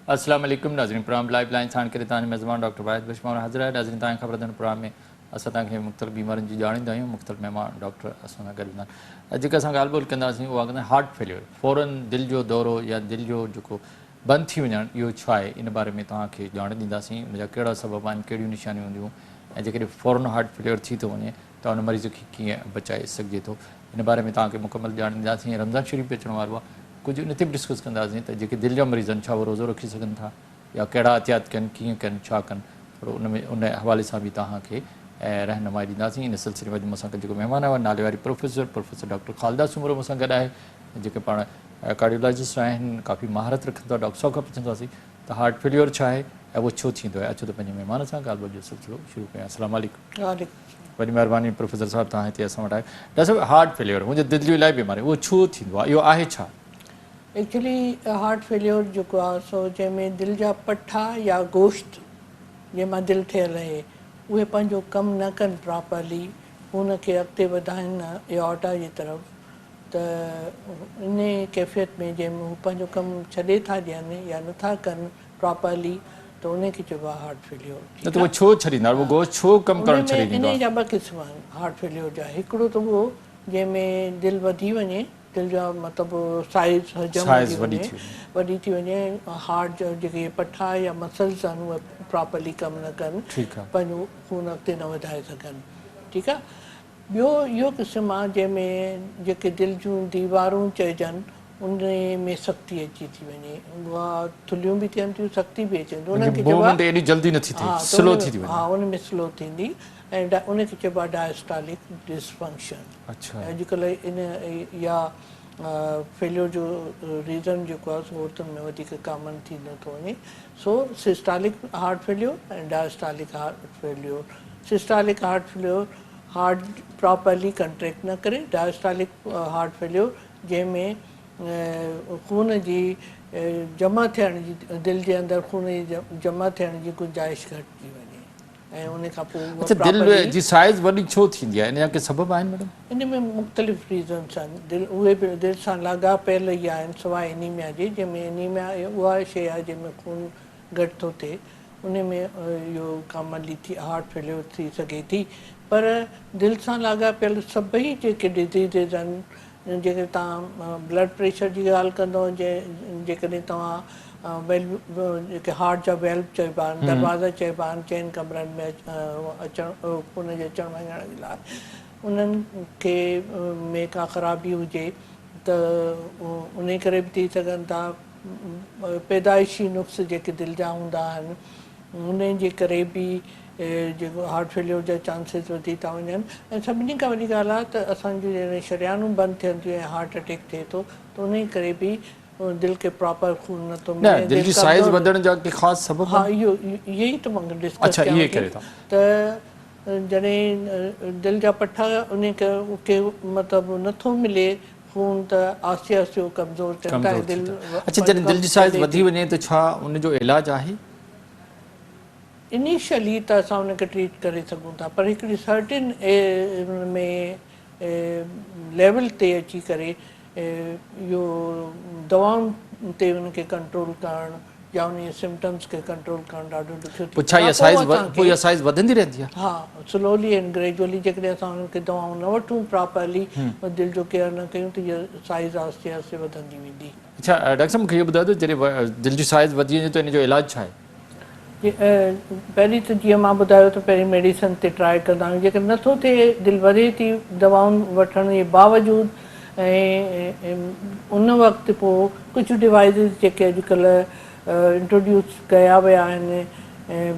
अस्सलाम वालेकुम नाज़रीन, प्रोग्राम लाइव लाइन साण करे तव्हांजो मेज़बान डॉक्टर वाहिद बशमार हाज़िर आहे। नाज़रीन, तव्हांखे ख़बर अथनि प्रोग्राम में असां तव्हांखे मुख़्तलिफ़ बीमारियुनि जी ॼाणींदा आहियूं। मुख़्तलिफ़ महिमान डॉक्टर असां सां गॾु हूंदा आहिनि। अॼु जेका असां ॻाल्हि ॿोल कंदासीं उहा कंदा हार्ट फेलियर, फ़ौरन दिलि जो दौरो या दिलि जो जेको बंदि थी वञणु, इहो छा आहे, इन बारे में तव्हांखे ॼाण ॾींदासीं। उनजा कहिड़ा सबब आहिनि, कहिड़ियूं निशानियूं हूंदियूं, ऐं जेकॾहिं फ़ौरन हार्ट फेलियर थी थो वञे त उन मरीज़ खे कीअं बचाए सघिजे थो, इन बारे में तव्हांखे मुकमल ॼाण ॾींदासीं। रमज़ान शरीफ़ अचण वारो आहे, कुझु इन ते बि डिस्कस कंदासीं त जेके दिलि जा मरीज़ आहिनि छा उहे रोज़ो रखी सघनि था या कहिड़ा एहतियात कनि, कीअं कनि, छा कनि, थोरो उन हवाले सां बि तव्हांखे रहनुमाई ॾींदासीं। इन सिलसिले में मूंसां गॾु जेको महिमान आहे नाले वारी प्रोफेसर डॉक्टर ख़ालिदा सूमरो मूंसां गॾु आहे, जेके पाण कार्डियोलॉजिस्ट आहिनि, काफ़ी महारत रखनि था। डॉक्टर साहब खां पुछंदासीं त हार्ट फेलियर छा आहे ऐं उहो छो थींदो आहे। अचो त पंहिंजे महिमान सां ॻाल्हि ॿोल जो सिलसिलो शुरू कयां। अस्सलाम वालेकुम। वॾी महिरबानी प्रोफेसर साहिबु, तव्हां हिते असां वटि आहे। डॉक्टर साहिबु, हार्ट फेलियर मुंहिंजे दिलि जी इलाही बीमारी, उहो छो थींदो आहे, इहो आहे छा? एक्चुअली हार्ट फेलियर जेको आहे सो जंहिंमें दिलि जा पठा या गोश्त जंहिंमां दिलि ठहियलु आहे उहे पंहिंजो कमु न कनि प्रॉपरली, हुनखे अॻिते वधाइनि न एऑर्टा जी तरफ़, त इन कैफ़ियत में जंहिंमें हू पंहिंजो कमु छॾे था ॾियनि या नथा कनि प्रॉपरली, त उनखे चइबो आहे हार्ट फेलियर। त उहो छो छॾींदा, उहो गोश्त छो कमु करणु छॾे ॾींदो आहे? इन जा ॿ क़िस्म आहिनि हार्ट फेलियर जा। हिकिड़ो त उहो जंहिंमें दिलि वधी वञे, दिलि जा मतिलबु साइज़ वॾी थी वञे, हार्ट जा जेके पठा या मसल्स आहिनि उहे प्रॉपरली कमु न कनि, पंहिंजो खून अॻिते न वधाए सघनि। ठीकु आहे। ॿियो इहो क़िस्म आहे जंहिंमें जेके दिलि जूं दीवारूं चइजनि उन में सख़्ती अची थी वञे, उहा थुलियूं बि थियनि थियूं, सख़्ती बि अचे थी, उनखे उन में स्लो थींदी ऐं उनखे चइबो आहे डायस्टालिक डिसफंक्शन। अॼुकल्ह इन या फेलियर जो रीज़न जेको आहे सो औरतुनि में वधीक कॉमन थींदो थो वञे। सो सिस्टालिक हार्ट फेलियर ऐं diastolic heart failure. Systolic heart failure heart properly contract न करे, डायस्टालिक हार्ट फेलियर जंहिंमें खून जी जमा थियण जी, दिलि जे अंदरि खून जी जमा थियण जी गुंजाइश घटिजी वञे ऐं उन खां पोइ दिलि जी साइज़ वॾी छो थींदी आहे, इन जा के सबब आहिनि मैडम? इन में मुख़्तलिफ़ रीज़न्स आहिनि। उहे बि दिलि सां लाॻापियल ई आहिनि सवाइ एनीमिया जे, जंहिंमें एनीमिया उहा शइ आहे जंहिंमें खून घटि थो थिए, उन में इहो कॉमनली हार्ट फेलियर थी सघे थी। पर दिलि सां लाॻापियल सभई जेके डिज़ीज़िस आहिनि, जेके तव्हां ब्लड प्रेशर जी ॻाल्हि कंदव, जेकॾहिं तव्हां जेके हार्ट जा वेल्व चइबा आहिनि, दरवाज़ा चइबा आहिनि चइनि कमरनि में अचणु खून जे अचणु वञण जे लाइ, उन्हनि खे में का ख़राबी हुजे त उन करे बि थी सघनि था। पैदाइशी नुक्स जेके दिलि जा हूंदा आहिनि उन जे करे बि जेको हार्ट फेलियर जा चांसिस वधी था वञनि। ऐं सभिनी खां वॾी ॻाल्हि आहे त असांजूं जॾहिं शरियानूं बंदि थियनि थियूं ऐं हार्ट अटैक थिए थो त उन करे बि दिलि खे प्रॉपर खून नथो मिले। हा, इहो ई त मां डिस्कस कयां थी त जॾहिं दिलि जा पठा उन खे मतिलबु नथो मिले खून, त आहिस्ते आहिस्ते उहो कमज़ोर थियनि था। दिलि जी साइज़ वधी वञे त छा उनजो इलाजु आहे? इनिशियली त असां उनखे ट्रीट करे सघूं था, पर हिकिड़ी सर्टिन में लेवल ते अची करे इहो दवाउनि ते उनखे कंट्रोल करणु या उन सिम्टम्स खे कंट्रोल करणु ॾाढो ॾुखियो थी वेंदो। हा, स्लोली एंड ग्रेजुअली जेकॾहिं असां उनखे दवाऊं न वठूं प्रॉपरली, दिलि जो केयर न कयूं त इहा साइज़ आहिस्ते आहिस्ते वधंदी वेंदी। अच्छा डॉक्टर साहब, मूंखे इहो ॿुधायो त जॾहिं दिलि जी साइज़ वधी वञे त इन जो इलाजु छा आहे? पहिरीं त जीअं मां ॿुधायो त पहिरीं मेडिसन ते ट्राई कंदा आहियूं। जेकर नथो थिए, दिलि वधे थी दवाउनि वठण जे बावजूदि, ऐं उन वक़्तु पोइ कुझु डिवाइसिस जेके अॼुकल्ह इंट्रोड्यूस कया विया आहिनि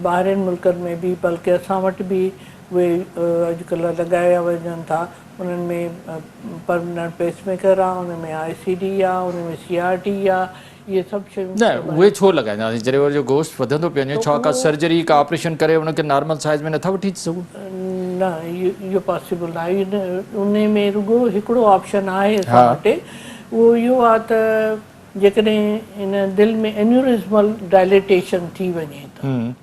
ॿाहिरिनि मुल्कनि में बि, बल्कि असां वटि बि उहे अॼुकल्ह लॻाया वञनि था। उन्हनि में परमनेंट पेसमेकर आहे, उन में ICD आहे, उन में CRT आहे, इहे सभु शयूं। न उहे छो लॻाईंदासीं? जॾहिं वरी गोश्त वधंदो पियो वञे, छा का सर्जरी का ऑपरेशन करे उनखे नॉर्मल साइज़ में नथा वठी सघूं? न, इहो पॉसिबल न आहे। उन में रुॻो हिकिड़ो ऑप्शन आहे असां वटि, उहो इहो आहे त जेकॾहिं इन दिलि में एन्यूरिज़मल डायलिटेशन थी वञे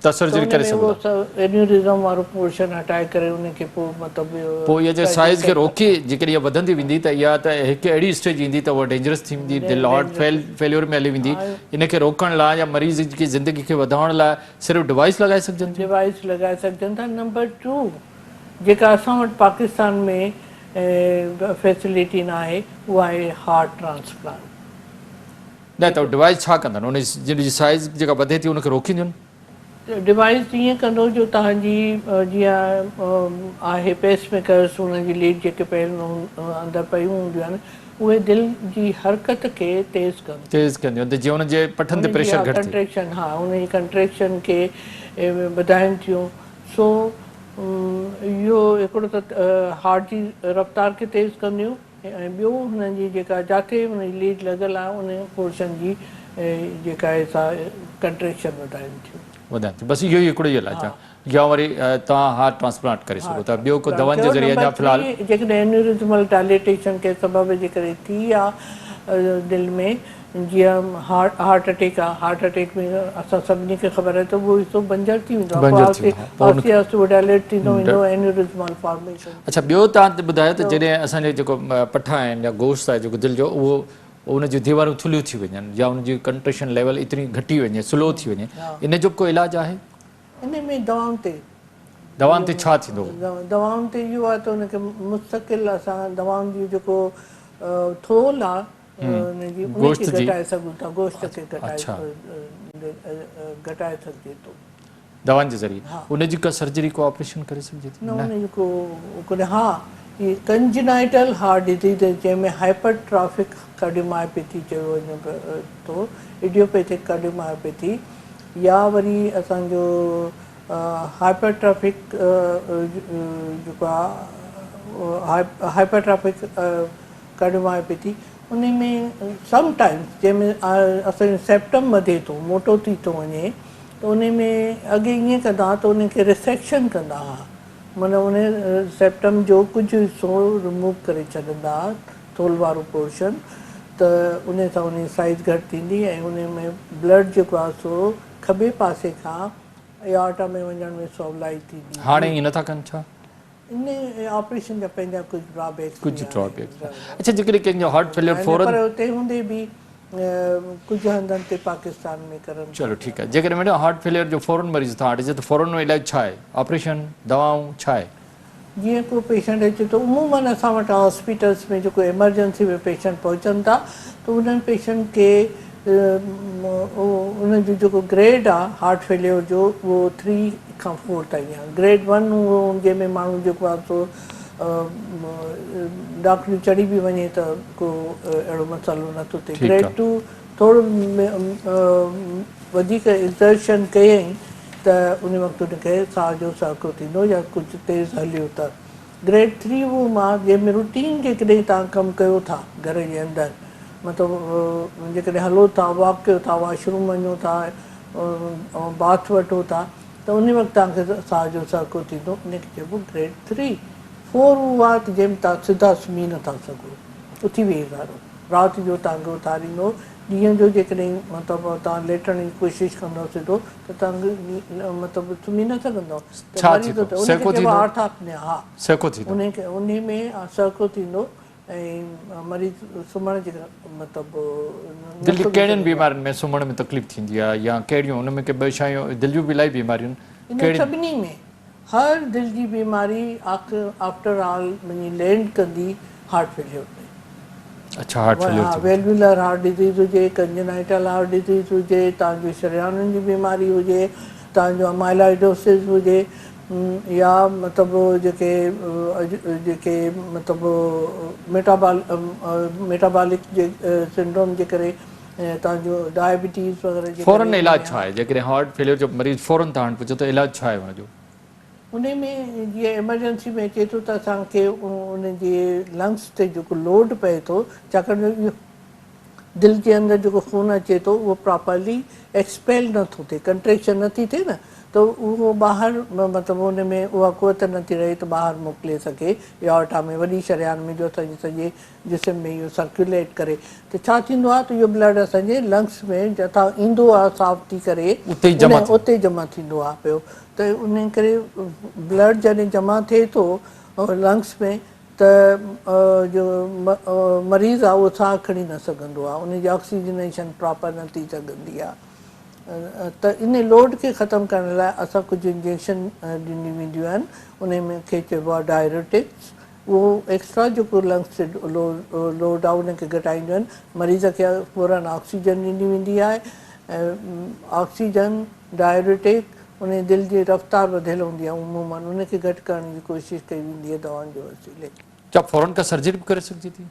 त सर्जरी करे सघो था। एन्यूरिज़म वारो पोर्शन हटाए करे उनखे पोइ मतिलबु पोइ इहा जे साइज़ खे रोके जेकॾहिं इहा वधंदी वेंदी त इहा त हिकु अहिड़ी स्टेज ईंदी त उहा डेंजरस थी वेंदी, दिलि हार्ट फेल्योर में हली वेंदी। इनखे रोकण लाइ या मरीज़ जी ज़िंदगी खे वधाइण लाइ सिर्फ़ु डिवाइस लॻाए सघजनि थियूं। डिवाइस लॻाए सघजनि था। नंबर 2 जेका असां वटि पाकिस्तान में फैसिलिटी न आहे उहा आहे हार्ट ट्रांसप्लांट। न त डिवाइस छा कंदा उन जी साइज़ जेका वधे थी उनखे रोकींदियूं? डिवाइस ईअं कंदो जो तव्हांजी जीअं आहे पेसमेकर्स, हुनजी लीड जेके पहिरियों अंदरि पियूं हूंदियूं आहिनि उहे दिलि जी हरकत खे तेज़ कंदियूं त जीअं हुनजे पठनि ते प्रेशर घटि थिए। कंट्रेक्शन, हा, हुनजी कंट्रेक्शन खे वधाइनि थियूं। सो इहो हिकिड़ो त हार्ट जी रफ़्तार खे तेज़ कंदियूं ऐं ॿियो हुननि जी जेका जिथे हुनजी लीड लॻल आहे उन पोर्शन जी जेका आहे सा कंट्रेक्शन वधाइनि थियूं। बसि इहो ई हिकिड़ो ई इलाजु आहे या वरी तव्हां हार्ट ट्रांसप्लांट करे सघो था ॿियो को दवाउनि जे ज़रिए अञा फ़िलहाल? जेकॾहिं एन्यूरिज़मल डायलिटेशन के सबब जे करे थी आहे दिलि में, जीअं हार्ट अटैक आहे, हार्ट अटैक में असां सभिनी खे ख़बर आहे त उहो हिसो बंजर थी वेंदो आहे, आस्ते आस्ते उहो डायलेट थींदो वेंदो एन्यूरिज़मल फॉर्मेशन। अच्छा, ॿियो तव्हां ॿुधायो त जॾहिं असांजो जेको पठा आहिनि या गोश्त आहे जेको दिलि जो उहो उन जूं दीवारूं थुलियूं थी वञनि या उनजी कंट्रेक्शन लेवल एतिरी घटी वञे, स्लो थी वञे, इन जो को इलाजु आहे? इन में दवाउनि ते छा थींदो? दवाउनि ते इहो आहे त हुनखे मुस्तक़िल असां दवाउनि जी जेको थोल आहे हुनजी उनखे घटाए सघूं था, गोश्त खे घटाए सघिजे थो दवाउनि जे ज़रिए। उनजी का सर्जरी को ऑपरेशन करे सघिजे थी? न, उनजी को हा, ये कंजनाइटल हार्ट डिजीज़ जंहिंमें हाइपरट्रॉफिक कार्डियोमायोपैथी चयो वञे थो, इडियोपैथिक कार्डियोमायोपैथी, या वरी असांजो हाइपरट्रॉफिक जेको आहे हाइपरट्रॉफिक कार्डियोमायोपैथी, उन में समटाइम्स जंहिंमें असांजो सेप्टम वधे थो, मोटो थी थो वञे, त उन में अॻे ईअं कंदा त उनखे रिसेक्शन कंदा हुआ, माना उन सेप्टम जो कुझु हिसो रिमूव करे छॾींदा हुआ, थोल वारो पोर्शन, त उन सां उन जी साइज़ घटि थींदी ऐं उन में ब्लड जेको आहे सो खॿे पासे खां एऑर्टा में वञण में सवलाई थींदी। हाणे ईअं नथा कनि छा? इन ऑपरेशन जा पंहिंजा कुझु ड्रॉबैक्स। अच्छा, जेकॾहिं कंहिंजो हार्ट फेलियर फौरन, पर उते हूंदे बि कुझु हंधनि ते पाकिस्तान में करनि। चलो ठीकु आहे। जेकॾहिं मैडम हार्ट फेलियर जो फौरन मरीज़ था अचे त फौरन इलाजु छा आहे? ऑपरेशन, दवाऊं, छा आहे? जीअं को पेशेंट अचे थो, उमूमन असां वटि हॉस्पिटल्स में जेको एमरजेंसी में पेशेंट पहुचनि था त उन्हनि पेशेंट खे उनजो जेको ग्रेड आहे हार्ट फेलियर जो उहो 3 खां 4 ताईं आहे। ग्रेड 1 उहो जंहिंमें माण्हू जेको आहे सो डॉक्टर चढ़ी बि वञे त को अहिड़ो मसाइलो नथो थिए। ग्रेड 2 थोरो वधीक एक्सर्शन कयईं त उन वक़्तु उनखे साह जो साको थींदो या कुझु तेज़ हलियो त। ग्रेड 3 उहो मां जंहिंमें रूटीन जेकॾहिं तव्हां कमु कयो था घर जे अंदरि, मतिलबु जेकॾहिं हलो था, वॉक कयो था, वॉशरूम वञो था, बाथ वठो था, त उन वक़्तु तव्हांखे साह जो साको थींदो, उनखे चइबो ग्रेड 3। 4 उहो आहे त जंहिंमें तव्हां सिधा सुम्ही नथा सघो, उथी वेही वारो, राति जो तव्हांखे उथारींदो, ॾींहं जो जेकॾहिं मतिलबु तव्हां लेटण जी कोशिशि कंदव सिधो त तव्हांखे मतिलबु सुम्ही न सघंदव, आर्थाप्निया। हा, उन में सको थींदो ऐं मरीज़ सुम्हण जे मतिलबु दिलि जी कहिड़ियुनि बीमारियुनि में सुम्हण में तकलीफ़ थींदी आहे या कहिड़ियूं हुन में के ॿ शयूं दिलि जूं बि इलाही बीमारियूं इन सभिनी में? हर दिलि जी बीमारी आफ्टर ऑल वञी लैंड कंदी हार्ट फेलियर में। अच्छा, heart failure, valvular heart disease हुजे, कंजनाइटल हार्ट डिज़ीज़ हुजे, तव्हांजो शरियाननि जी बीमारी हुजे, तव्हांजो अमाइलॉइडोसिस हुजे, या मतिलबु जेके मतिलबु मेटाबॉलिक जे सिंड्रोम जे करे तव्हांजो डायबिटीज़ वग़ैरह। फौरन इलाजु छा आहे जेकॾहिं हार्ट फेलियर जो मरीज़ फौरन तव्हां वटि पुछो त इलाजु छा आहे हुनजो? उन में जीअं एमरजेंसी में अचे थो त असांखे उन जे लंग्स ते जेको लोड पए थो, छाकाणि इहो दिलि जे अंदरि जेको खून अचे थो उहो प्रॉपरली एक्सपेल नथो थिए, कंट्रेक्शन नथी थिए न, त उहो ॿाहिरि मतिलबु हुन में उहा कुवत नथी रहे त ॿाहिरि मोकिले सघे एऑर्टा में वॾी शरियान में जो असांजे सॼे जिस्म में इहो सर्कुलेट करे त छा थींदो आहे त इहो ब्लड असांजे लंग्स में जितां ईंदो आहे साफ़ थी करे उते जमा थींदो आहे पियो त उन करे ब्लड जॾहिं जमा थिए थो लंग्स में त जो मरीज़ आहे उहो साहु खणी न सघंदो आहे उनजी ऑक्सीजनेशन प्रॉपर न थी सघंदी आहे त इन लोड खे ख़तमु करण लाइ असां कुझु इंजेक्शन ॾिनी वेंदियूं आहिनि उन में खे चइबो आहे डायरेटिक्स उहो एक्स्ट्रा जेको लंग्स ते लोड आहे उनखे घटाईंदियूं आहिनि मरीज़ खे फौरन ऑक्सीजन ॾिनी वेंदी आहे ऐं ऑक्सीजन डायरेटिक उन दिलि जी रफ़्तार वधियल हूंदी आहे उमूमन उनखे घटि करण जी कोशिशि कई वेंदी आहे दवाउनि जे वसीले क्या फौरन का सर्जरी भी करे सकती थी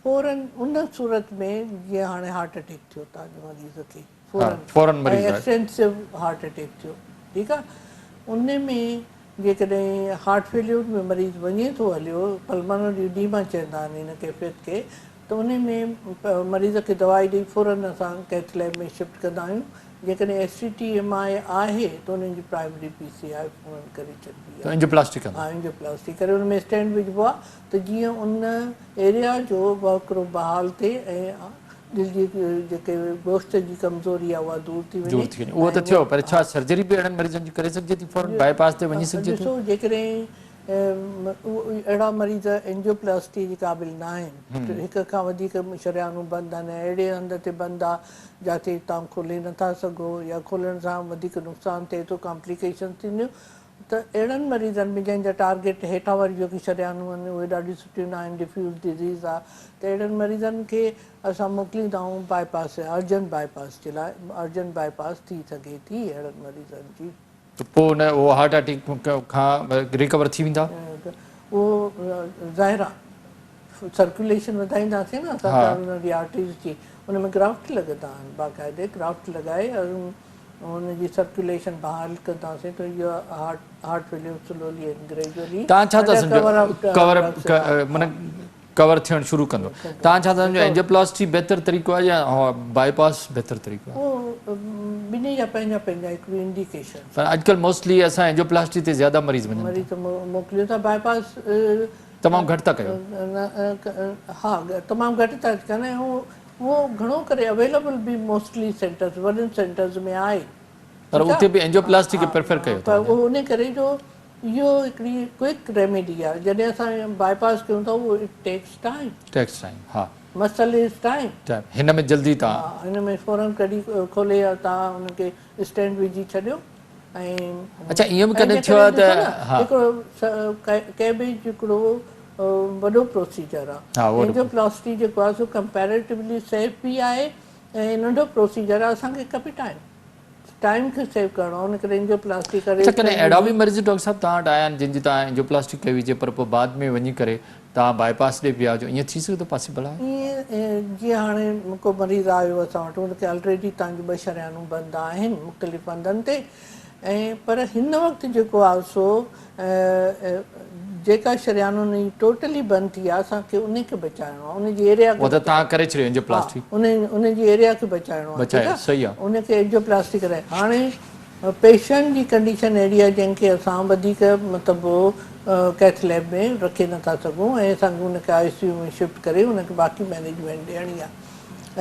फौरन उन सूरत में जीअं हाणे हार्ट अटैक थियो तव्हांजे मरीज़ खे फौरन मरीज़ एक्सटेंसिव हार्ट अटैक थियो ठीकु आहे उन में जेकॾहिं हार्ट फेल्यूर में मरीज़ वञे थो हलियो पल्मोनरी एडीमा चवंदा आहिनि हिन कैफ़ियत खे त उन में मरीज़ खे दवाई ॾेई फौरन असां कैथ लैब में शिफ्ट कंदा आहियूं जेकॾहिं STTMI आहे त उन्हनि जी प्राइमरी PCI फौरन करे छॾिबी आहे एंजियोप्लास्टी हा एंजियोप्लास्टी करे उन में स्टेंट विझिबो आहे त जीअं उन एरिया जो वक्रो बहाल थिए ऐं दिलि जी जेके गोश्त जी कमज़ोरी आहे उहा दूर थी वञे उहो त थियो पर छा सर्जरी बि अहिड़नि मरीज़नि जी करे सघिजे थी फौरन बाईपास ते वञी सघिजे थो ॾिसो जेकॾहिं अहिड़ा मरीज़ एंजियोप्लास्टी जे क़ाबिल न आहिनि हिक खां वधीक शरियानूं बंदि आहिनि अहिड़े हंध ते बंदि आहे जिते तव्हां खोले नथा सघो या खोलण सां वधीक नुक़सानु थिए थो कॉम्प्लिकेशन थींदियूं त अहिड़नि मरीज़नि में जंहिंजा टारगेट हेठां वारी जेकी शरियानूं आहिनि उहे ॾाढियूं सुठियूं न आहिनि डिफ्यूज़ डिज़ीज़ आहे त अहिड़नि मरीज़नि खे असां मोकिलींदा आहियूं बाईपास अर्जेंट बाईपास जे लाइ अर्जेंट बाईपास थी सघे थी अहिड़नि मरीज़नि जी त पोइ उन उहो हार्ट अटैक खां रिकवर थी वेंदा उहो ज़ाहिर आहे सर्कुलेशन वधाईंदासीं न असां करोनरी आर्टरीज़ जी उन में ग्राफ्ट लॻंदा आहिनि बाक़ाइदे ग्राफ्ट लॻाए हुनजी सर्कुलेशन बहाल कंदासीं त इहो heart failure slowly and gradually तव्हां छा था सम्झो माना कवर थियणु शुरू कंदो तव्हां छा था सम्झो एंजियोप्लास्टी बहितर तरीक़ो आहे या बाईपास बहितर तरीक़ो आहे उहो ॿिन्ही जा पंहिंजा पंहिंजा हिकिड़ी इंडिकेशन पर अॼुकल्ह मोस्टली असां एंजियोप्लास्टी ते ज़्यादा मरीज़ वञनि मरीज़ मोकिलियूं था बाईपास तमामु घटि था कयो हा तमामु घटि था कनि ऐं उहो घणो करे अवेलेबल बि मोस्टली सेंटर्स वॾनि सेंटर्स में आहे पर उते बि एंजियोप्लास्टी खे प्रेफर कयो पर उहो उन करे जो इहो हिकिड़ी क्विक रेमेडी आहे जॾहिं असां बाईपास कयूं था उहो इट टेक्स टाइम हा मसल इज़ टाइम हिन में जल्दी तव्हां हिन में फौरन कढी खोले तव्हां हुनखे स्टेंट विझी छॾियो ऐं अच्छा ईअं बि कॾहिं थियो आहे त हिकिड़ो कैबेज हिकिड़ो वॾो प्रोसीजर आहे एंजियोप्लास्टी जेको आहे सो कंपेरेटिवली सेफ बि आहे ऐं नंढो प्रोसीजर आहे असांखे खपे टाइम खे सेव करिणो आहे उन करे एंजियोप्लास्टी करे कॾहिं अहिड़ा बि मरीज़ डॉक्टर साहिबु तव्हां वटि आया आहिनि जिन जी तव्हां एंजियोप्लास्टी कई हुजे पर पोइ बाद में वञी करे तव्हां बाईपास ॾे विया हुजो ईअं थी सघे थो पॉसिबल आहे ईअं जीअं हाणे को मरीज़ आयो असां वटि हुनखे ऑलरेडी तव्हांजूं 2 शरियानूं बंदि आहिनि मुख़्तलिफ़ हंधनि ते ऐं पर हिन वक़्तु जेको आहे सो जेका शरियानुनि जी टोटली बंदि थी आहे असांखे उनखे बचाइणो आहे उनजी एरिया उनजी एरिया खे बचाइणो आहे उनखे एंजियोप्लास्टी कराए हाणे पेशेंट जी कंडीशन अहिड़ी आहे जंहिंखे असां वधीक मतिलबु कैथ लैब में रखे नथा सघूं ऐं असांखे उनखे ICU में शिफ्ट करे उनखे बाक़ी मैनेजमेंट ॾियणी आहे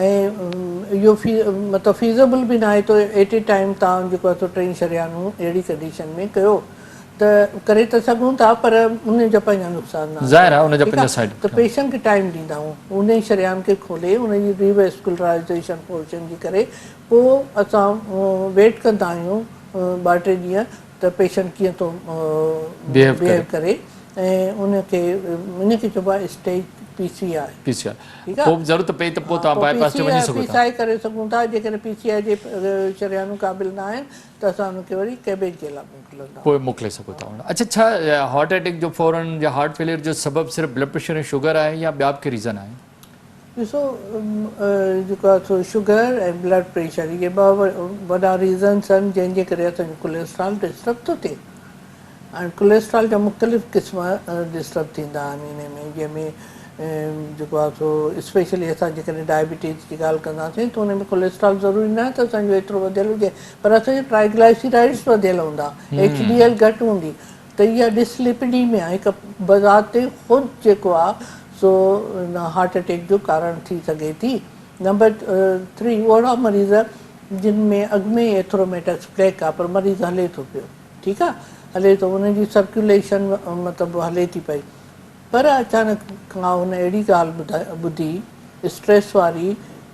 ऐं इहो मतिलबु फीज़ेबल बि न आहे त एट ए टाइम तव्हां जेको आहे 3 शरियानूं अहिड़ी कंडीशन में कयो त करे था सघूं था पर उनजा पंहिंजा नुक़सान त पेशेंट खे टाइम ॾींदा आहियूं उन शरियान खे खोले उनजी रिवेस्कुलराइज़ेशन पोर्शन जी करे पोइ असां वेट कंदा आहियूं 2-3 ॾींहं त पेशेंट कीअं थो बिहेव करे ऐं उनखे चइबो आहे स्टेज PCI करे सघूं था जेकॾहिं PCI जे शरियानूं क़ाबिल न आहिनि त असां उनखे वरी कैबेज जे लाइ मोकिले सघूं था अच्छा छा हार्ट अटैक जो फौरन या हार्ट फेलियर जो सबबु सिर्फ़ु ब्लड प्रेशर ऐं शुगर आहे या ॿिया बि के रीज़न आहे ॾिसो जेको आहे सो शुगर ऐं ब्लड प्रेशर इहे 2 वॾा रीज़न्स आहिनि जंहिंजे करे असांजो कोलेस्ट्रॉल डिस्टर्ब थो थिए ऐं कोलेस्ट्रॉल जा मुख़्तलिफ़ क़िस्म डिस्टर्ब थींदा आहिनि इन में जंहिंमें जेको आहे सो स्पेशली असां जेकॾहिं डायबिटीज़ जी ॻाल्हि कंदासीं त हुन में कोलेस्ट्रॉल ज़रूरी न आहे त असांजो एतिरो वधियल हुजे, पर असांजो ट्राइग्लाइसिराइड्स वधियल हूंदा, HDL घटि हूंदी, त इहा डिसलिपिडीमिया हिकु बज़ार ते ख़ुदि जेको आहे सो हार्ट अटैक जो कारण थी सघे थी। नंबर 3 ओड़ा मरीज़ जिन में अॻु में एथरोमेटस प्लेक आहे पर मरीज़ हले थो पियो, ठीकु आहे, हले थो, उनजी सर्कुलेशन मतिलबु हले थी पई, पर अचानक खां हुन अहिड़ी ॻाल्हि ॿुधी स्ट्रेस वारी,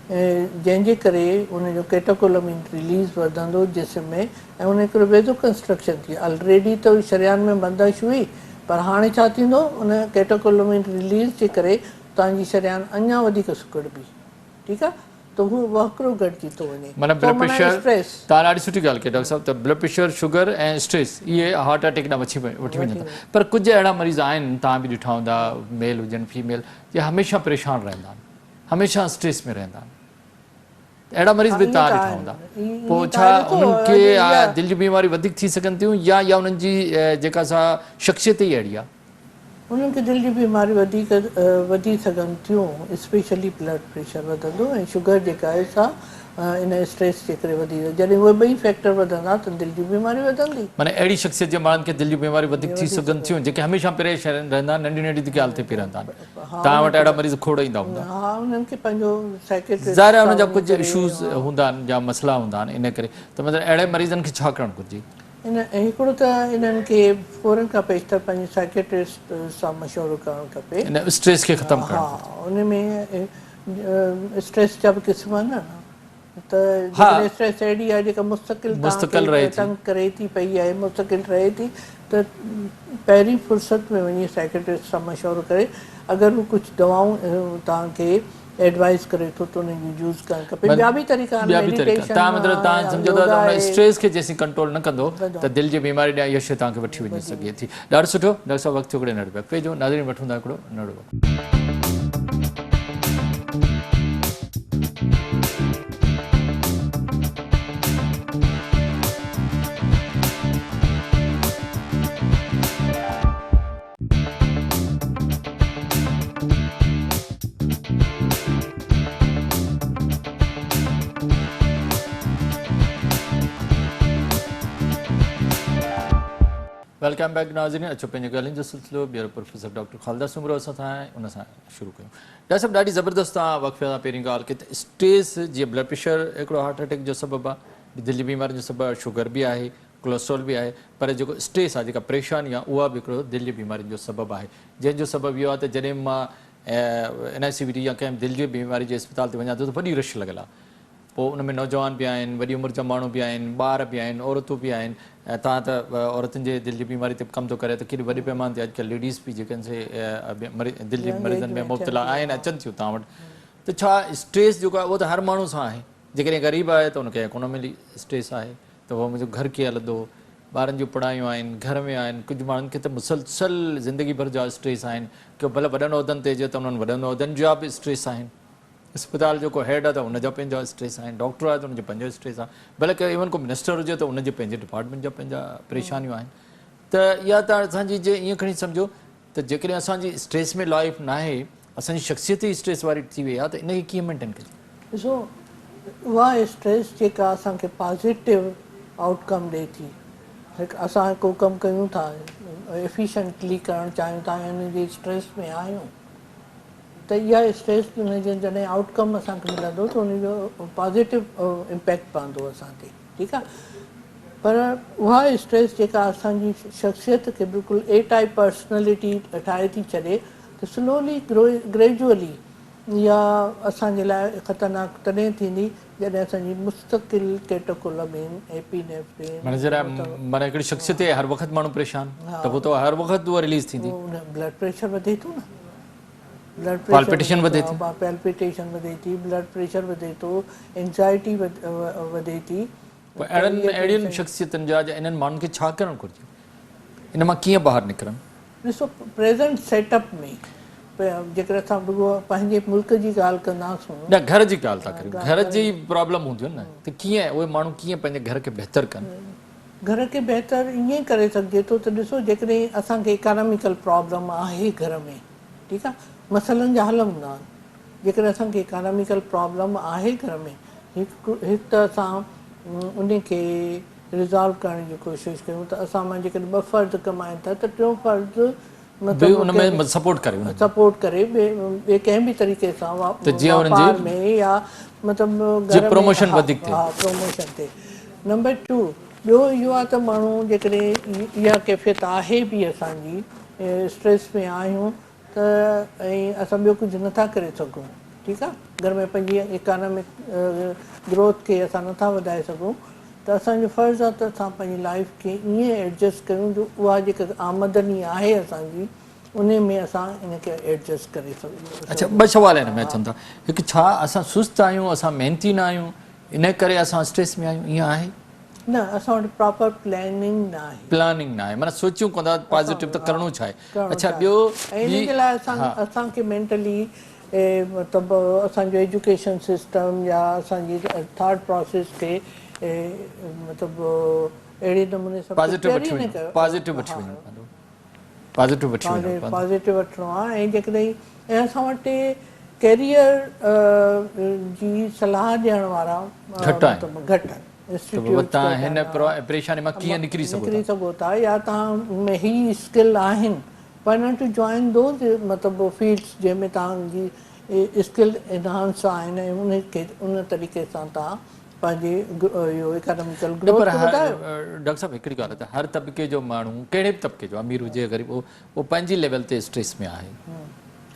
जंहिंजे करे उनजो कैटेकोलमिन रिलीज़ वधंदो जिस्म में, ऐं उन हिकिड़ो वेज़ो कंस्ट्रक्शन थी। ऑलरेडी त शरियान में बंदिश हुई, पर हाणे छा थींदो, उन कैटेकोलमिन रिलीज़ जे करे तव्हांजी शरियान अञा वधीक सुकड़बी, ठीकु आहे, त हू वहकिरो घटिजी थो वञे। माना ब्लड प्रेशर, स्ट्रेस तव्हां ॾाढी सुठी ॻाल्हि कई डॉक्टर साहिबु, त ब्लड प्रेशर, शुगर ऐं स्ट्रेस इहे हार्ट अटैक ॾांहुं वठी वञनि था। पर कुझु अहिड़ा मरीज़ आहिनि, तव्हां बि ॾिठा हूंदा, मेल हुजनि फीमेल, जे हमेशह परेशान रहंदा आहिनि, हमेशह स्ट्रेस में रहंदा आहिनि, अहिड़ा मरीज़ बि तव्हां ॾिठा हूंदा, पोइ छा उन्हनि खे दिलि जी बीमारी वधीक थी सघनि थियूं, या उन्हनि जी जेका सा शख़्सियत ई अहिड़ी आहे? उन्हनि खे दिलि जी बीमारी वधीक वधी सघनि थियूं, स्पेशली ब्लड प्रेशर वधंदो ऐं शुगर जेका आहे सा इन स्ट्रेस जे करे वधी, जॾहिं उहे ॿई फैक्टर वधंदा त दिलि जी बीमारी वधंदी। माना अहिड़ी शख़्सियत जे माण्हुनि खे दिलि जी बीमारी वधीक थी सघनि थियूं, जेके हमेशह परेशान रहंदा आहिनि, नंढी नंढी ॻाल्हि ते पिया रहंदा आहिनि, तव्हां वटि अहिड़ा मरीज़ खोड़ ईंदा हूंदा? हा, उन्हनि खे पंहिंजो साइकेट्रिस्ट, ज़ाहिर आहे उनजा कुझु इशूज़ हूंदा आहिनि या मसइला हूंदा आहिनि, इन करे त मतिलबु अहिड़े मरीज़नि खे छा करणु घुरिजे? हिकिड़ो त इन्हनि खे फ़ौरन खां पेशतर पंहिंजे साइकेट्रिस्ट सां मशवरो करणु खपे। इन स्ट्रेस खे ख़तमु करणु? हा, उन में स्ट्रेस जा बि क़िस्म आहिनि न, त स्ट्रेस अहिड़ी आहे जेका मुस्तक़िल तंग करे थी पई आहे, मुस्तक़िल रहे थी, त पहिरीं फ़ुर्सत में वञी साइकेट्रिस्ट सां मशवरो करे, अगरि हू कुझु दवाऊं तव्हांखे एडवाइस करे थो त उनजी यूज़ करणु खपे। ॿिया बि तरीक़ा आहिनि, तव्हां सम्झो था त उन स्ट्रेस खे जेसीं कंट्रोल न कंदो त दिलि जी बीमारी ॾांहुं इहा शइ तव्हांखे वठी वञी सघे थी। ॾाढो सुठो डॉक्टर साहिबु, वक़्तु हिकिड़े नंढे बैक पेज जो नाज़रीन वठूं था हिकिड़ो नंढो वक़्तु। वेलकम बैक नाज़रीन, अचो पंहिंजे ॻाल्हियुनि जो सिलसिलो ॿीहर प्रोफेसर डॉक्टर ख़ालिदा सुमरो असां सां आहे, उन सां शुरू कयूं। डॉक्टर साहिबु, ॾाढी ज़बरदस्त तव्हां वक़्फ़े सां पहिरीं ॻाल्हि कई त स्ट्रेस जीअं ब्लड प्रेशर हिकिड़ो हार्ट अटैक जो सबबु आहे, दिलि जी बीमारी जो सबबु आहे, शुगर बि आहे, कोलेस्ट्रॉल बि आहे, पर जेको स्ट्रेस आहे, जेका परेशानी आहे, उहा बि हिकिड़ो दिलि जी बीमारी जो सबबु आहे, जंहिंजो सबबु इहो आहे त जॾहिं मां NICVT या कंहिं दिलि जी बीमारी जे अस्पताल ते वञा थो त वॾी रश लॻल आहे, पोइ उन में नौजवान बि आहिनि, वॾी उमिरि जा माण्हू बि आहिनि, ॿार बि आहिनि, औरतूं बि आहिनि, ऐं तव्हां त औरतुनि जे दिलि जी बीमारी ते कमु थो करे त केॾी वॾे पैमाने ते अॼुकल्ह लेडीज़ बि जेके दिलि जी मरीज़नि में मुब्तला आहिनि, अचनि थियूं तव्हां वटि, त छा स्ट्रेस जेको आहे उहो त हर माण्हू सां आहे, जेकॾहिं ग़रीब आहे त उनखे इकोनॉमिकली स्ट्रेस आहे, त उहो मुंहिंजो घर कीअं हलंदो, ॿारनि जूं पढ़ायूं आहिनि, घर में आहिनि, कुझु माण्हुनि खे त मुसलसल ज़िंदगी भर जा स्ट्रेस आहिनि, की भले वॾनि उहिदनि ते हुजे त उन्हनि वॾनि उहिदनि जा बि स्ट्रेस आहिनि, अस्पताल जेको हेड आहे त उनजा पंहिंजा स्ट्रेस आहिनि, डॉक्टर आहे त उनजो पंहिंजो स्ट्रेस आहे, भले के इवन को मिनिस्टर हुजे त उनजे पंहिंजे डिपार्टमेंट जा पंहिंजा परेशानियूं आहिनि, त इहा त असांजी जे ईअं खणी सम्झो त जेकॾहिं असांजी स्ट्रेस में लाइफ न आहे, असांजी शख़्सियत ई स्ट्रेस वारी थी वई आहे, त इनखे कीअं मेंटेन कजे? ॾिसो, उहा स्ट्रेस जेका असांखे पॉज़िटिव आउटकम ॾिए थी, असां को कमु कयूं था, एफिशिएंटली करणु चाहियूं था, हुनजी स्ट्रेस में आहियूं, त इहा स्ट्रेस हुनजो जॾहिं आउटकम असांखे मिलंदो त हुनजो पॉज़िटिव इम्पैक्ट पवंदो असां ते, ठीकु आहे, पर उहा स्ट्रेस जेका असांजी शख़्सियत खे बिल्कुलु ए टाइप पर्सनैलिटी ठाहे थी छॾे, त स्लोली ग्रेजुअली इहा असांजे लाइ ख़तरनाक तॾहिं थींदी जॾहिं असांजी मुस्तक़िल कैटेकोलमिन, एपिनेफ्रिन, माना हिकिड़ी शख़्सियत हर वक़्तु माण्हू परेशान, त पोइ त हर वक़्तु उहा रिलीज़ थींदी, ब्लड प्रेशर वधे थो न, पाल्पिटेशन वधे थी, वधे थी, ब्लड प्रेशर वधे थो, एंग्ज़ाइटी वधे थी। अहिड़ियुनि शख़्सियतुनि जा इन्हनि माण्हुनि खे छा करणु घुरिजे, इन मां कीअं ॿाहिरि निकिरनि? ॾिसो, प्रेज़ेंट सेटअप में जेकर असां पंहिंजे मुल्क जी ॻाल्हि कंदासीं, न घर जी ॻाल्हि था करियूं, घर जी प्रॉब्लम हूंदियूं न, त कीअं उहे माण्हू कीअं पंहिंजे घर खे बहितर कनि? घर खे बहितर ईअं करे सघिजे थो त ॾिसो, जेकॾहिं असांखे इकोनॉमिकल प्रॉब्लम आहे घर में, ठीकु आहे, मसइलनि जा हल हूंदा आहिनि। जेकॾहिं असांखे इकॉनॉमिकल प्रॉब्लम आहे घर में, हिकु त असां उन खे रिज़ॉल्व करण जी कोशिशि कयूं त असां मां जेकॾहिं 2 फ़र्ज़ कमाइनि था त 3 फ़र्ज़ ॿियो उन में सपोर्ट करे उन सपोर्ट करे ॿिए कंहिं बि तरीक़े सां जीअं उन्हनि वापार में या मतिलबु घर में प्रमोशन वधीक थिए। हा प्रोमोशन थिए। नंबर 2 ॿियो इहो आहे त माण्हू जेकॾहिं इहा कैफ़ियत आहे बि असांजी, स्ट्रेस में आहियूं त ऐं असां ॿियो कुझु नथा करे सघूं, ठीकु आहे, घर में पंहिंजी इकॉनॉमिक ग्रोथ खे असां नथा वधाए सघूं, त असांजो फ़र्ज़ु आहे त असां पंहिंजी लाइफ खे ईअं एडजस्ट कयूं जो उहा जेका आमदनी आहे असांजी उन में असां इनखे एडजस्ट करे सघूं। अच्छा, 2 सवाल हिन में अचनि था। हिकु, छा असां सुस्त आहियूं, असां मेहनती न आहियूं, इन करे असां स्ट्रेस में आहियूं, ईअं आहे? न, असां वटि प्रॉपर प्लैनिंग न आहे। प्लानिंग न आहे, माना सोचियूं कोन था पॉज़िटिव त करिणो छा आहे। अच्छा, ॿियो ऐं इन जे लाइ असांखे मेंटली मतिलबु असांजो एजुकेशन सिस्टम या असांजी थॉट प्रोसेस खे मतिलबु अहिड़े नमूने सां पॉज़िटिव वठिणो आहे। ऐं जेकॾहिं असां वटि कैरियर जी सलाह ॾियण वारा घटि आहिनि। हिन परेशानी मां कीअं निकिरी सघो था, या तव्हां में ही स्किल आहिनि, why not to join those मतिलबु फील्ड्स जंहिंमें तव्हांजी स्किल एनहांस आहिनि ऐं उनखे उन तरीक़े सां तव्हां पंहिंजे इहो इकॉनॉमिकल ग्रोथ वधायो। डॉक्टर साहब, हिकिड़ी ॻाल्हि आहे त हर तबिके जो माण्हू, कहिड़े बि तबिके जो, अमीर हुजे ग़रीब, उहो पंहिंजी लेवल ते स्ट्रेस में आहे।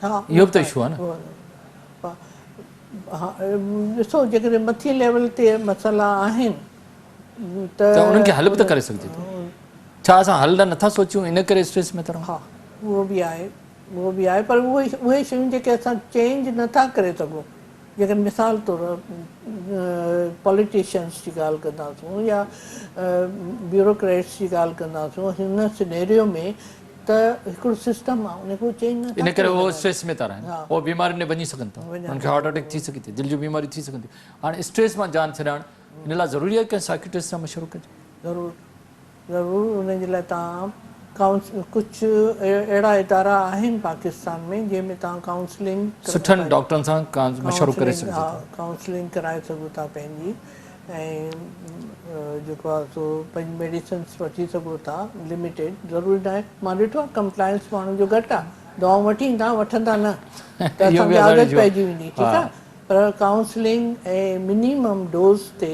हा, इहो बि त इशू आहे न। हा, ॾिसो, जेकॾहिं मथे लेवल ते मसइला आहिनि त उन्हनि खे हल बि त करे सघिजे थो। छा असां हल नथा सोचियूं, इन करे स्ट्रेस में था रहूं? हा, उहो बि आहे, पर उहे शयूं जेके असां चेंज नथा करे सघूं, जेकॾहिं मिसाल तौर पॉलिटिशियंस जी ॻाल्हि कंदासूं या ब्यूरोक्रेट्स जी ॻाल्हि कंदासूं, हिन सिनेरियो में त हिकिड़ो सिस्टम आहे, उनखे चेंज न, इन करे उहो स्ट्रेस में था रहनि, उहो बीमारियुनि में वञी सघनि था, उन्हनि खे हार्ट अटैक थी सघे थी, दिलि जूं बीमारियूं थी सघनि थियूं। हाणे स्ट्रेस मां जान छॾाइणु, हिन लाइ ज़रूरी आहे कि साइकियाट्रिस्ट सां मशवरो कजे? ज़रूरु। उन जे लाइ तव्हां कुझु अहिड़ा इदारा आहिनि पाकिस्तान में जंहिंमें तव्हां काउंसलिंग सुठनि डॉक्टरनि सां मशवरो करे सघो था। काउंसलिंग कराए सघो था पंहिंजी, ऐं जेको आहे सो पंहिंजी मेडिसिन्स वठी सघो था लिमिटेड। ज़रूरी न आहे, मां ॾिठो आहे कंप्लायंस माण्हुनि जो घटि आहे, दवाऊं वठी ईंदा, वठंदा न, त असांजी आदत पइजी वेंदी, ठीकु आहे, पर काउंसलिंग ऐं मिनिमम डोज़ ते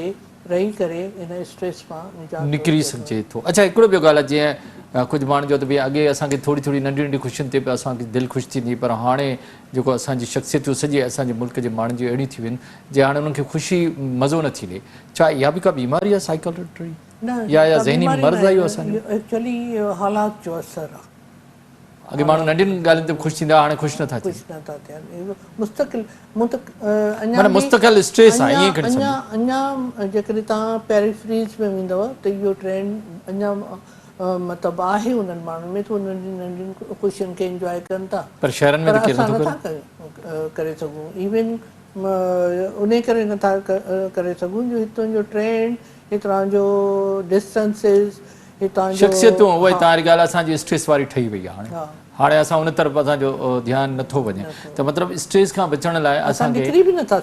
रही करे इन स्ट्रेस मां निकिरी सघिजे थो। अच्छा, हिकिड़ो ॿियो ॻाल्हि आहे, जीअं कुझु माण्हुनि जो त भई अॻे असांखे थोरी थोरी नंढी नंढी ख़ुशियुनि ते बि असांखे दिलि ख़ुशि थींदी, पर हाणे जेको असांजी शख़्सियतूं सॼे असांजे मुल्क जे माण्हुनि जी अहिड़ी थी वियूं आहिनि जे हाणे उन्हनि खे ख़ुशी मज़ो नथी ॾे। छा इहा बि का बीमारी आहे साइकोलॉजी या ज़हनी मर्ज़ आहे इहो असांजो? एक्चुअली हालात जो असरु आहे। अॻे माण्हू नंढियुनि ॻाल्हियुनि ते ख़ुशि थींदा, हाणे ख़ुशि नथा थियनि। मुस्तक़िल स्ट्रेस आहे, ईअं खणी अञा जेकॾहिं तव्हां पेरिफ्रीज में वेंदव त इहो ट्रेंड अञा मतिलबु आहे उन्हनि माण्हुनि में, त उन्हनि नंढियुनि ख़ुशियुनि खे इंजॉय कनि था, पर शहरनि में असां नथा करे सघूं। इवन उन करे नथा करे सघूं जो हितां जो ट्रेंड, हितां जो डिस्टेंसिस, हितां जो शख़्सियतूं, उहा तव्हांजी ॻाल्हि असांजी स्ट्रेस वारी ठही वई आहे। हाणे असां उन तरफ़ असांजो ध्यानु नथो वञे, त मतिलबु स्ट्रेस खां बचण लाइ असांखे निकिरी बि नथा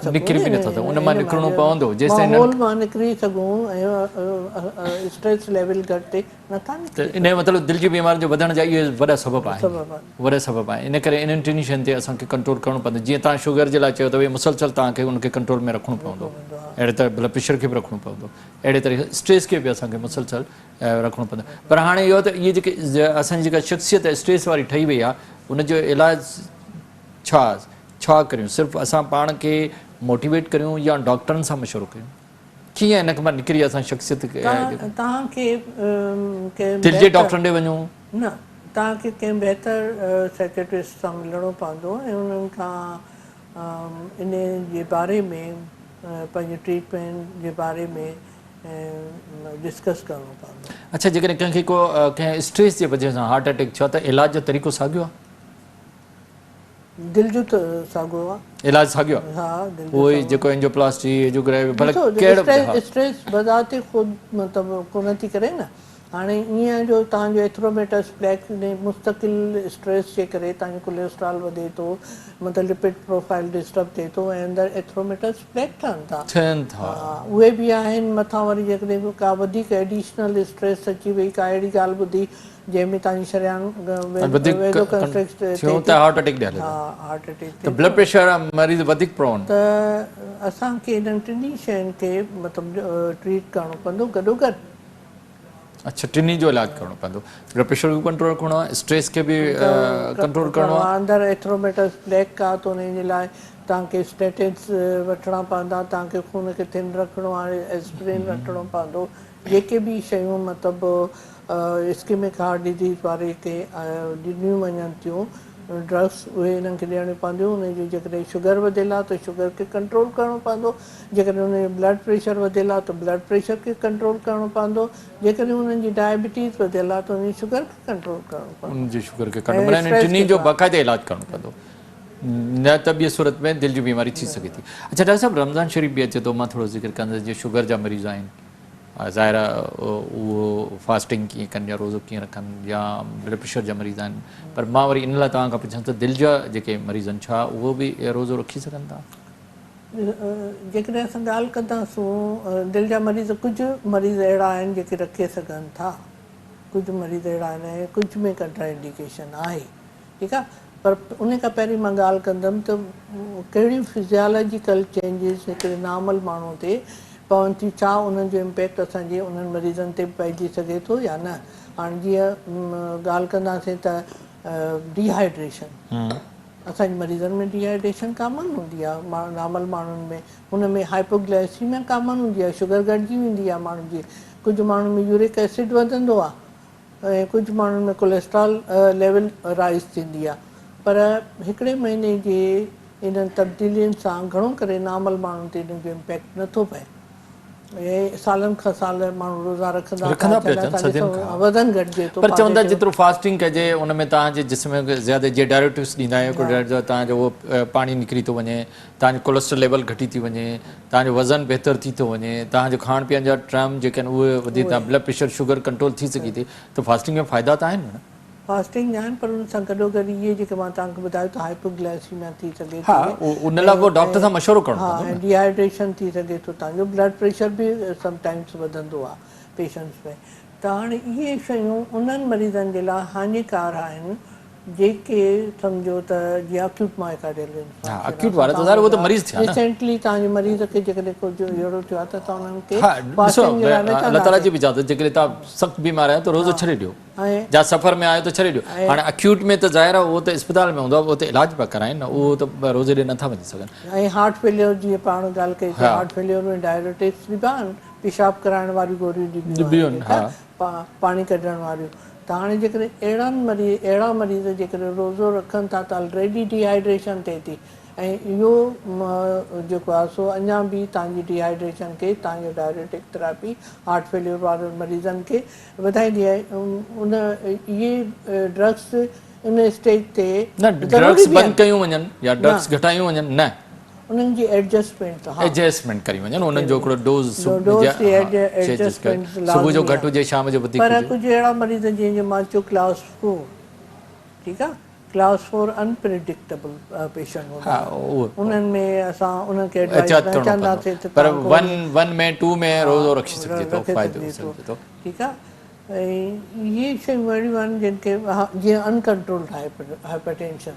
सघूं, उन मां निकिरणो पवंदो। माहौल मां निकिरी सघूं ऐं स्ट्रेस लेवल घटि नथा निकिरी। इन जो मतिलबु दिलि जी बीमारियुनि जो वधण जा इहे वॾा सबब आहे। इन करे इन्हनि टिनी शयुनि ते असांखे कंट्रोल करणो पवंदो। जीअं तव्हां शुगर जे लाइ चयो त भई मुसलसल तव्हांखे उनखे कंट्रोल में रखणो पवंदो, अहिड़े तरह ब्लड प्रेशर खे बि रखणो पवंदो, अहिड़े तरीक़े स्ट्रेस खे बि असांखे मुसलसल रखणो पवंदो। पर हाणे इहो त इहे जेके असांजी जेका शख़्सियत स्ट्रेस वारी ठही वई आहे, उनजो इलाजु छा करियूं? सिर्फ़ु असां पाण खे मोटिवेट करियूं या डॉक्टरनि सां मशवरो करियूं? कीअं इन खां निकिरी असां शख़्सियत तव्हांखे दिलि जे डॉक्टरनि ॾे वञूं? न, तव्हांखे कंहिं बहितर साइकेट्रिस्ट सां मिलणो पवंदो ऐं उन्हनि खां इन जे बारे में, पंहिंजे ट्रीटमेंट जे बारे में डिस्कस करिणो पवंदो। अच्छा, जेकॾहिं कंहिंखे कंहिं स्ट्रेस जे वजह सां हार्ट अटैक थियो त इलाज जो तरीक़ो साॻियो आहे? दिलि जो त साॻियो आहे, इलाजु साॻियो आहे। हा, उहो ई जेको एंजियोप्लास्टी, स्ट्रेस बज़ार ते ख़ुदि मतिलबु कोन थी करे न, हाणे ईअं जो तव्हांजो एथ्रोमेटस प्लेक में मुस्तक़िल स्ट्रेस जे करे तव्हांजो कोलेस्ट्रॉल वधे थो, मतिलबु लिपिड प्रोफाइल डिस्टर्ब थिए थो ऐं अंदरि एथ्रोमेटस प्लेक ठहनि था। थियनि था। हा, उहे बि आहिनि। मथां वरी जेकॾहिं का वधीक एडिशनल स्ट्रेस अची वई, का अहिड़ी ॻाल्हि ॿुधी जंहिंमें तव्हांजी शरियान वधीक वेदो कंस्ट्रक्ट थियो त हार्ट अटैक ॾियले हा हार्ट अटैक त ब्लड प्रेशर मरीज़ वधीक प्रोन। त असांखे इन्हनि टिनी शयुनि खे मतिलबु ट्रीट करिणो पवंदो गॾोगॾु। अच्छा, टिनी जो इलाज करिणो पवंदो, ब्लड प्रेशर बि कंट्रोल करिणो आहे, स्ट्रेस खे बि कंट्रोल करिणो आहे। अंदरि एथ्रोमेटस प्लेक आहे त उन जे लाइ तव्हांखे स्टेटिन्स वठिणा पवंदा, तव्हांखे खून खे थिन रखिणो आहे, एस्पिरिन वठिणो पवंदो। जेके बि शयूं मतिलबु इस्केमिक हार्ट डिज़ीज़ वारे खे ॾिनियूं वञनि थियूं ड्रग्स, उहे हिननि खे ॾियणियूं पवंदियूं। उनजी जेकॾहिं शुगर वधियल आहे त शुगर खे कंट्रोल करिणो पवंदो, जेकॾहिं उनजो ब्लड प्रेशर वधियल आहे त ब्लड प्रेशर खे कंट्रोल करिणो पवंदो, जेकॾहिं उन्हनि जी डायबिटीज़ वधियल आहे त उनजी शुगर खे कंट्रोल करिणो पवंदो। उनजी शुगर खे कंट्रोल, माना टिनी जो बाक़ाइदे इलाज करिणो पवंदो, न त ॿी सूरत में दिलि जी बीमारी थी सघे थी। अच्छा डॉक्टर साहब, रमज़ान शरीफ़ बि अचे थो, मां थोरो ज़िक्र कंदुसि, जीअं शुगर जा मरीज़ आहिनि, ज़ाहिर उहो फास्टिंग कीअं कनि या रोज़ो कीअं रखनि, या ब्लड प्रेशर जा मरीज़ आहिनि, पर मां वरी इन लाइ तव्हां खां पुछां त दिलि जा जेके मरीज़ आहिनि, छा उहो बि रोज़ो रखी सघनि था? जेकॾहिं असां ॻाल्हि कंदासूं दिलि जा मरीज़, कुझु मरीज़ अहिड़ा आहिनि जेके रखे सघनि था, कुझु मरीज़ अहिड़ा आहिनि ऐं कुझु में कंट्राइंडिकेशन आहे, ठीकु आहे। पर उन खां पहिरीं मां ॻाल्हि कंदमि त कहिड़ियूं फिज़ियोलॉजिकल चेंजिस हिकिड़े नॉर्मल माण्हू ते पवनि थी, छा उन्हनि जो इम्पैक्ट असांजे उन्हनि मरीज़नि ते पइजी सघे थो या न। हाणे जीअं ॻाल्हि कंदासीं त डिहाइड्रेशन, असांजे मरीज़नि में डिहाइड्रेशन कॉमन हूंदी आहे, नॉर्मल माण्हुनि में हुन में हाइपोग्लाइसीमिया कॉमन हूंदी आहे, शुगर घटिजी वेंदी आहे माण्हुनि जी, कुझु माण्हुनि में यूरिक एसिड वधंदो आहे ऐं कुझु माण्हुनि में कोलेस्ट्रॉल लेवल राइज़ थींदी आहे। पर हिकिड़े महीने जे इन्हनि तब्दीलियुनि सां घणो करे नॉर्मल माण्हुनि ते इन्हनि जो इम्पैक्ट नथो पए ऐं सालनि खां साल माण्हू रोज़ा रखंदा वज़न घटिजे थो। पर चवंदा जेतिरो फास्टिंग कजे उन में तव्हांजे जिस्म में ज़्यादा जीअं डायरेक्टिव्स ॾींदा आहियूं, तव्हांजो उहो पाणी निकिरी थो वञे, तव्हांजो कोलेस्ट्रॉल लेवल घटी थी वञे, तव्हांजो वज़न बहितरु थी थो वञे, तव्हांजो खाइण पीअण जा टर्म जेके आहिनि उहे वधी था, ब्लड प्रेशर शुगर कंट्रोल थी सघे थी, त फास्टिंग में फ़ाइदा त आहिनि न? फास्टिंग आहिनि, पर उन सां गॾोगॾु इहे जेके मां तव्हांखे ॿुधायो त हाइपोग्लाइसीमिया थी सघे थी, उन लाइ पोइ डॉक्टर सां मशवरो करिणो पवंदो, ऐं डिहाइड्रेशन थी सघे थो, तव्हांजो ब्लड प्रेशर बि समटाइम्स वधंदो आहे पेशेंट्स में। त हाणे इहे शयूं उन्हनि मरीज़नि जे लाइ हानिकार आहिनि जेके सम्झो त जीअं अक्यूट मायोकार्डियल इंफार्क्शन, रिसेंटली तव्हांजे मरीज़ खे जेकॾहिं कुझु अहिड़ो थियो आहे त तव्हां उन्हनि खे फास्टिंग जे लाइ न अल्लाह ताला जी बि इजाज़त, जेकॾहिं तव्हां सख़्तु बीमार आहियो त रोज़ो छॾे ॾियो, या सफ़र में आयो त छॾे ॾियो। हाणे अक्यूट में त ज़ाहिर आहे उहो त इस्पताल में हूंदो आहे, उहो त इलाज पिया कराइनि न, उहो त रोज़े ॾे नथा वञी सघनि। ऐं हार्ट फेलियर जीअं पाण ॻाल्हि कई, हार्ट फेलियर में डायरेटिक्स बि आहिनि, पेशाब कराइण वारियूं गोरियूं ॾिबियूं आहिनि, पाणी कढण वारियूं। त हाणे जेकॾहिं अहिड़ा मरीज़ जेकॾहिं रोज़ो रखनि था त ऑलरेडी डिहाइड्रेशन थिए थी, ऐं इहो जेको आहे सो अञा बि तव्हांजी डिहाइड्रेशन खे, तव्हांजो डायरेटिक थेरेपी हार्ट फेलियर वारनि मरीज़नि खे वधाईंदी आहे। उन इहे ड्रग्स इन स्टेज ते ड्रग्स बंदि कयूं वञनि या ड्रग्स घटायूं वञनि, न उन्हनि जी एडजस्टमेंट करी वञनि, उन्हनि जो हिकिड़ो डोज़ सुबुह जो घटि हुजे शाम जो वधीक। पर कुझु अहिड़ा मरीज़ जीअं मां चयो क्लास 4, ठीकु आहे, क्लास 4 अनप्रिडिक्टेबल पेशेंट हूंदा, उन्हनि में असां उन्हनि खे एडवाइस न कंदासीं त पर 1 में 2 में रोज़ो रखी सघिजे थो, ठीकु आहे। ऐं इहे शयूं अहिड़ियूं आहिनि जिन खे जीअं अनकंट्रोल्ड हाइपरटेंशन,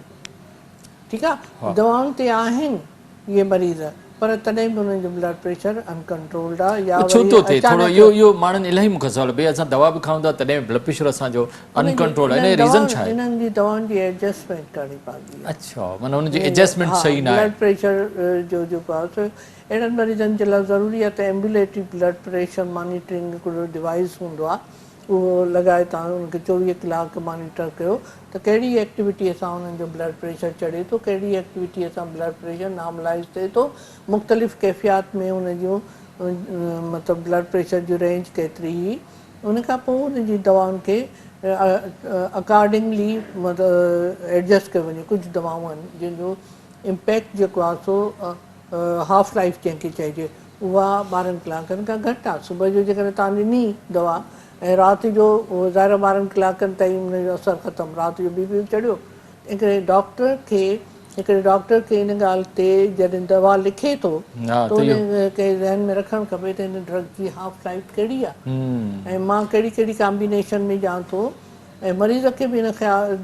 ठीकु आहे, दवाउनि ते आहिनि इहे मरीज़, पर तॾहिं बि उन्हनि जो ब्लड प्रेशर अनकंट्रोल्ड आहे। या छो थो थिए थोरो इहो माण्हुनि इलाही मूंखे सवाल, भई असां दवा बि खाऊं था तॾहिं ब्लड प्रेशर असांजो अनकंट्रोल्ड आहे, रीज़न छा आहे? इन्हनि जी दवाउनि जी एडजस्टमेंट करणी पवंदी आहे। अच्छा, माना उन जी एडजस्टमेंट सही न आहे। ब्लड प्रेशर जो जेको आहे अहिड़नि मरीज़नि जे लाइ ज़रूरी आहे त एम्बुलेटरी ब्लड प्रेशर मॉनिटरिंग हिकिड़ो डिवाइस हूंदो आहे, उहो लॻाए तव्हां उनखे 24 कलाक मॉनिटर कयो त कहिड़ी एक्टिविटीअ सां उन्हनि जो ब्लड प्रेशर चढ़े थो, कहिड़ी एक्टिविटीअ सां ब्लड प्रेशर नॉर्मलाइज़ थिए थो, मुख़्तलिफ़ कैफ़ियात में उन जूं मतिलबु ब्लड प्रेशर जी रेंज केतिरी हुई, उन खां पोइ उन जी दवाउनि खे अकॉर्डिंगली मतिलबु एडजस्ट कयो वञे। कुझु दवाऊं आहिनि जंहिंजो इम्पैक्ट जेको आहे सो हाफ लाइफ जंहिंखे चइजे उहा 12 कलाकनि खां घटि आहे। सुबुह जो जेकॾहिं तव्हां ॾिनी दवा ऐं राति जो ज़ाहिर 12 कलाकनि ताईं उनजो असरु ख़तमु, राति जो बीपी चढ़ियो। हिकिड़े डॉक्टर खे इन ॻाल्हि ते जॾहिं दवा लिखे थो हा, त उन खे ज़हन में रखणु खपे त हिन ड्रग जी हाफ लाइफ कहिड़ी आहे ऐं मां कहिड़ी कहिड़ी कॉम्बिनेशन में ॼां थो। ऐं मरीज़ खे बि हिन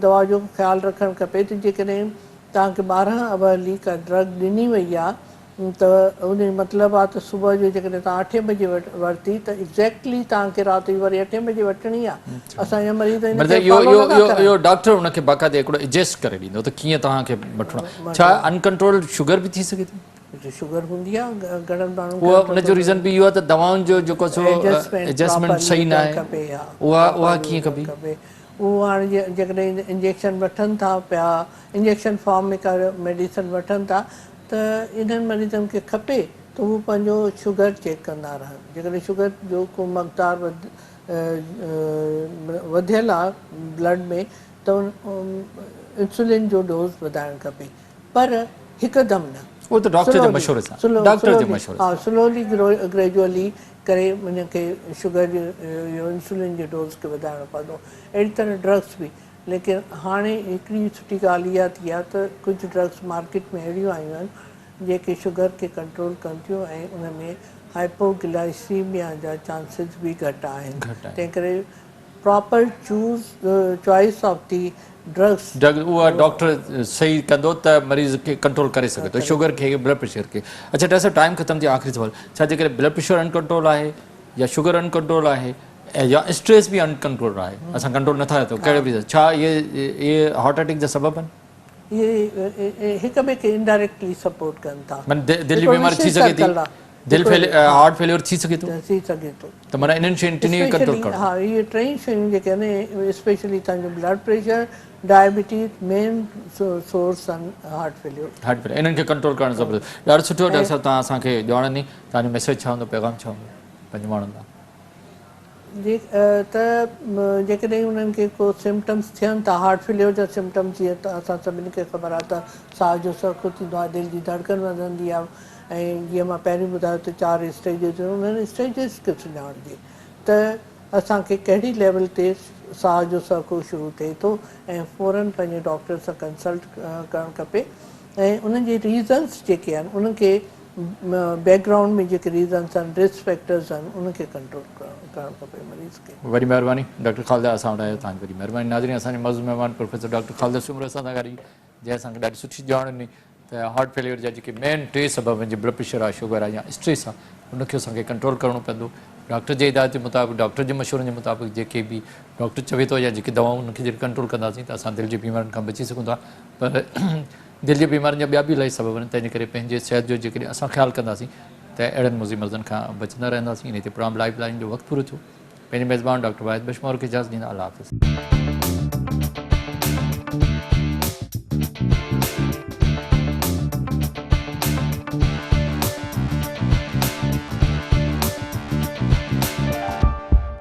दवा जो ख़्यालु रखणु खपे त जेकॾहिं तव्हांखे 12 अवरली का ड्रग ॾिनी वई आहे त उन जो मतिलबु आहे त सुबुह जो जेकॾहिं तव्हां 8 बजे वरिती त एक्ज़ैक्टली तव्हांखे राति जो वरी 8 बजे वठणी आहे। असांजा मरीज़ हिन खे फॉलो नथा करनि। इहो डॉक्टर उनखे बाक़ाइदे हिकिड़ो एडजस्ट करे ॾींदो त कीअं तव्हांखे वठिणो आहे। छा अनकंट्रोल शुगर बि थी सघे थी? शुगर हूंदी आहे घणनि माण्हुनि उहा उनजो रीज़न बि इहो आहे त दवाउनि जो जेको सो एडजस्टमेंट सही न आहे, खपे। उहा कीअं कबी? उहो हाणे जेकॾहिं इंजेक्शन वठनि था पिया, इंजेक्शन फॉर्म में का मेडिसिन वठनि था त इन्हनि मरीज़नि खे खपे त उहो पंहिंजो शुगर चेक कंदा रहनि। जेकॾहिं शुगर जो को मक़दार वधियल आहे ब्लड में त इंसुलिन जो डोज़ वधाइणु खपे, पर हिकदमि न। उहो त डॉक्टर जे मशवरे सां, डॉक्टर जे मशवरे सां। हा, स्लोली ग्रेजुअली करे उनखे शुगर जो इंसुलिन जे डोज़ खे वधाइणो पवंदो। अहिड़ी तरह ड्रग्स बि। लेकिन हाणे हिकिड़ी सुठी ॻाल्हि इहा थी आहे त कुझु ड्रग्स मार्केट में अहिड़ियूं आयूं आहिनि जेके शुगर खे कंट्रोल कनि थियूं ऐं उन में हाइपोग्लाइसीमिया जा चांसिस बि घटि आहिनि। तंहिं करे proper choice of the drug उहा डॉक्टर सही कंदो त मरीज़ खे कंट्रोल करे सघे थो, शुगर खे, ब्लड प्रेशर खे। अच्छा डॉक्टर साहब, टाइम ख़तमु थी, आख़िरी सवाल, छा जेकॾहिं ब्लड प्रेशर अनकंट्रोल आहे या शुगर अनकंट्रोल आहे ऐं या स्ट्रेस बि अनकंट्रोल आहे, असां कंट्रोल नथा कयूं कहिड़े बि, छा इहे हार्ट अटैक जा सबब आहिनि? इहे हिक ॿिए खे इनडायरेक्टली सपोर्ट कनि था। दिलि जी बीमारी थी सघे थी, हार्ट फेलियर थी सघे थो, त माना इन्हनि शयुनि टिनी कंट्रोल करणो। हा, इहे टई शयूं जेके आहिनि स्पेशली तव्हांजो blood pressure, diabetes, main source आहिनि हार्ट फेलियर। इन्हनि खे कंट्रोल करणु ज़बरदस्त। ॾाढो सुठो डॉक्टर साहब, तव्हां असांखे ॼाण ॾिनी। तव्हांजो मैसेज छा हूंदो, पैगाम छा हूंदो पंहिंजे माण्हुनि लाइ? जेकॾहिं उन्हनि खे को सिम्टम्स थियनि था, हार्ट फेलियर जा सिम्टम्स, जीअं त असां सभिनी खे ख़बर आहे त साह जो सरखो थींदो आहे, दिलि जी धड़कन वधंदी आहे ऐं जीअं मां पहिरीं ॿुधायो त 4 स्टेजिस, उन्हनि स्टेजिस खे सुञाणिजे त असांखे कहिड़ी लेवल ते साह जो सरखो शुरू थिए थो ऐं फ़ौरन पंहिंजे डॉक्टर सां कंसल्ट करणु खपे। ऐं उन्हनि जे रीज़न्स जेके आहिनि उनखे बैकग्राउंड में जेके रीज़न्स आहिनि, रिस्क फैक्टर्स आहिनि, उनखे कंट्रोल करणु खपे मरीज़ खे। वॾी महिरबानी डॉक्टर ख़ालिदा, असां वटि आयो, तव्हांजी वॾी महिरबानी। नाज़रीन, असांजे मौज़ूद महिमान प्रोफेसर डॉक्टर ख़ालिदा सूमर असां सां ॻाल्हाई, जंहिं असांखे ॾाढी सुठी ॼाण ॾिनी त हार्ट फेलियर जा जेके मेन 3 सबब आहिनि, जीअं ब्लड प्रेशर आहे, शुगर आहे या स्ट्रेस आहे, उनखे असांखे कंट्रोल करणो पवंदो। डॉक्टर जे हिदायत जे मुताबिक़, डॉक्टर जे मशवरनि जे मुताबिक़ जेके बि डॉक्टर चवे थो या जेके दवाऊं उनखे जेके कंट्रोल कंदासीं त असां दिलि जी बीमारियुनि खां बची सघूं था। पर दिलि जी बीमारियुनि जा ॿिया बि इलाही सबब आहिनि, तंहिंजे करे पंहिंजे सिहत जो जेकॾहिं असां ख़्यालु कंदासीं त अहिड़नि मुसीबतनि खां बचंदा रहंदासीं। इन ते प्रोग्राम लाइफ लाइन जो वक़्तु पूरो थियो। पंहिंजे मेज़बान डॉक्टर वाहिद बशमोर खे इजाज़त ॾींदा। अल्लाह हाफ़िज़।